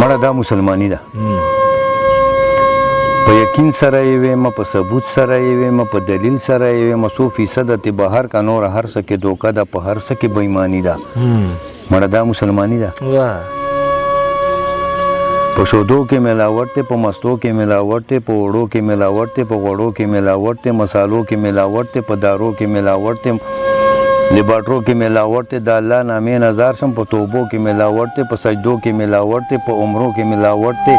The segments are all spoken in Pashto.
مړه دا مسلمانی ده په یقین سره یې ویم په ثبوت سره یې ویم په دلیل سره یې ویم 100% ته بهر کا نور هر څه کې دوکه ده په هر څه کې بېایماني ده مړه دا مسلمانی ده په شودو کې ملاوټ دی په مستو کې ملاوټ دی په وړو کې ملاوټ دی په غوړو کې ملاوټ دی مصالو کې ملاوټ دی په دارو کې ملاوټ دی لیباټرو کې ملاوټ دی د الله نامې نظر شم په توبو کې ملاوټ دی په سجدو کې ملاوټ دی په عمرو کې ملاوټ دی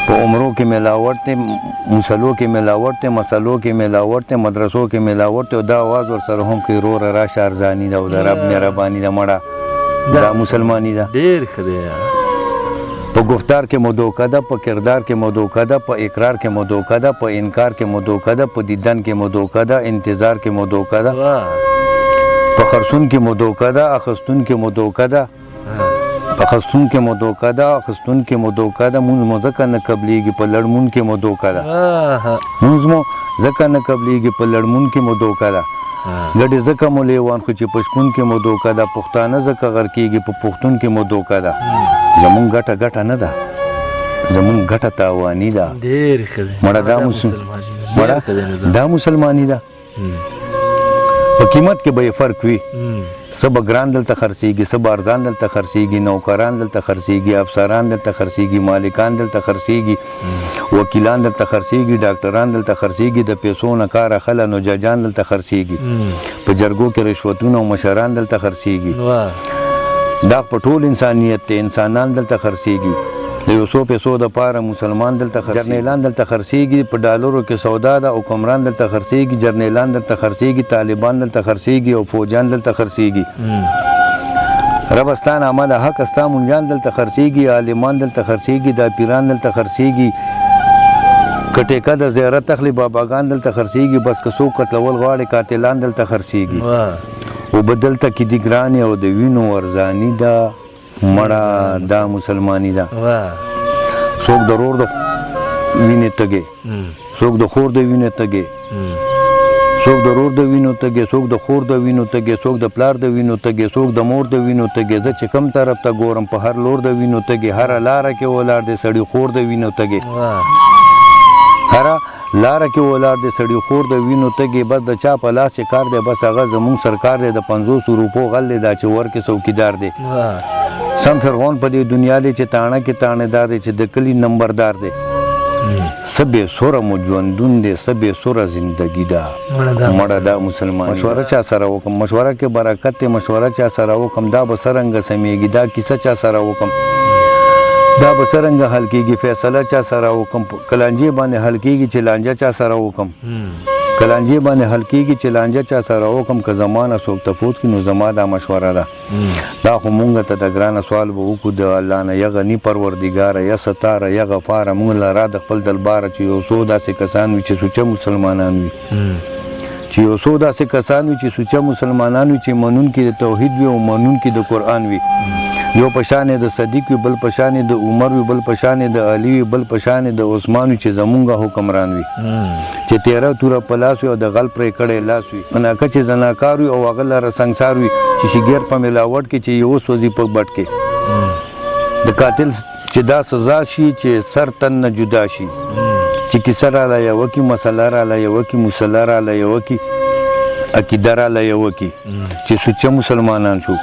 په عمرو کې ملاوټ دی مصلو کې ملاوټ دی مسلو کې ملاوټ دی مدرسو کې ملاوټ دی دا आवाज ور سره هم کوي رور راشه ارزانی ده او د رب مهرباني ده مړه دا مسلمانی ده ډېر ښه دی په گفتار کې مو دوکه ده په کردار کې مو دوکه ده په اقرار کې مو دوکه ده په انکار کې مو دوکه ده په دیدن کې مو دوکه ده انتظار کې مو دوکه ده په خرڅون کې مو دوکه ده اخستون کې مو دوکه ده اخستون کې مو دوکه ده اخستون کې مو دوکه ده مونږ مو ځکه نه قبلیږي په لړمون کې مو دوکه ده مونږ مو ځکه نه قبلیږي په لړمون کې مو دوکه ده ګډې ځکه مو لیوان خو چې په شپون کې مو دوکه ده پښتانه ځکه غر کېږي په پښتون کې مو دوکه ده زمونږ ګټه نه ده زمونږ ګټه تاواني ده ډېر ښه دی مړه دا مسلمانی ده په قیمت کې به یې فرق وي څه به ګران دلته خرڅېږي څه به ارزان دلته خرڅېږي نوکران دلته خرڅېږي افسران دلته خرڅېږي مالکان دلته خرڅېږي وکیلان دلته خرڅېږي ډاکټران دلته خرڅېږي د پیسو نه کار اخله نو ججان دلته خرڅېږي په جرګو کې رشوتونه او مشران دلته خرڅېږي دا په ټول انسانیت ته انسانان دلته خرڅېږي د یو څو پیسو دپاره مسلمان دلته جرنیلان دلته خرڅېږي په ډالرو کې سودا ده حکمران دلته خرڅېږي جرنیلان دلته خرڅېږي طالبان دلته خرڅېږي او فوجان دلته خرڅېږي رب ستا نامه د حق ستا مونجان دلته خرڅېږي عالمان دلته خرڅېږي دا پیران دلته خرڅېږي که ټیکه د زیارت اخلي باباګان دلته خرڅېږي بس که څوک قتلول غواړي قاتلان دلته خرڅېږي اوبه دلته کې دي ګرانې او د وینو ارزاني ده مړه دا مسلمانی ده څوک د رور د وینې تږې څوک د خور د وینې تږې څوک د رور د وینو تږې څوک د خور د وینو تږې څوک د پلار د وینو تږې څوک د مور د وینو تږې زه چې کم طرف ته ګورم په هر لور د وینو تږې هره لاره کې ولاړ دی سړي خور د وینو تږې هره لاره کې ولاړ دی سړي خور د وینو تږې بس د چا په لاس چې کار دی بس هغه زمونږ سرکار دی د 500 روپو غل دی دا چې ورکې څوکیدار دی سم فرعون په دې دنیا دی چې تاڼه کې تاڼهدار دی چې د کلي نمبردار دی څه بې سوره مو ژوندون دی څه بې سوره زندګي ده مړه دا مسلمان مشوره چا سره وکړم مشوره کې برکت دی مشوره چا سره وکړم دا به څرنګه سمیږي دا کیسه چا سره وکړم دا به څرنګه حل کېږي فیصله چا سره وکړم کلانجې باندې حل کېږي چې لانجه چا سره وکړم کلانجې باندې حل کېږي چې لانجه چا سره وکړم که زمانه څوک تفوت کړي نو زما دا مشوره ده دا خو مونږ ته د ګرانه سوال به وکړو د الله نه یا غني پروردګاره یا ستاره یا غفاره مونږ لره د خپل دلباره چې یو څو داسې کسان وي چې سوچه مسلمانان وي چې یو څو داسې کسان وي چې سوچه مسلمانان وي چې منونکي د توحید وي او منونکي د قرآن وي یو پشانې د صدیق وي بل پشانې د عمر وي بل پشانې د علي وي بل پشانې د عثمان وي چې زمونږ حکمران وي چې تیره توره په لاس وي او د غل پرې کړی لاس وي ناکه چې زناکار وي او هغه لره سنګسار وي چې شګیر په ملاوټ کې چې یو سوځي په بټ کې د قاتل چې دا سزا شي چې سر تن نه جدا شي چې کیسه راله یوه کې مسله راله یوه کې مسله راله یوه کې عقیده راله یوه کې چې سوچه مسلمانان شو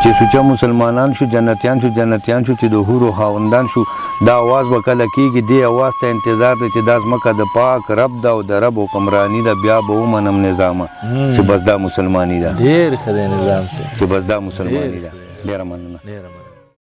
چې سوچه مسلمانان شو جنتیان شو چې د حورو خاوندان شو دا آواز به کله کېږي دې آواز ته انتظار دی چې دا ځمکه د پاک رب ده او د رب حکمراني ده بیا به ومنم نظامه چې بس دا مسلماني ده ډېر ښه دی نظام چې بس دا مسلماني ده ډېره مننه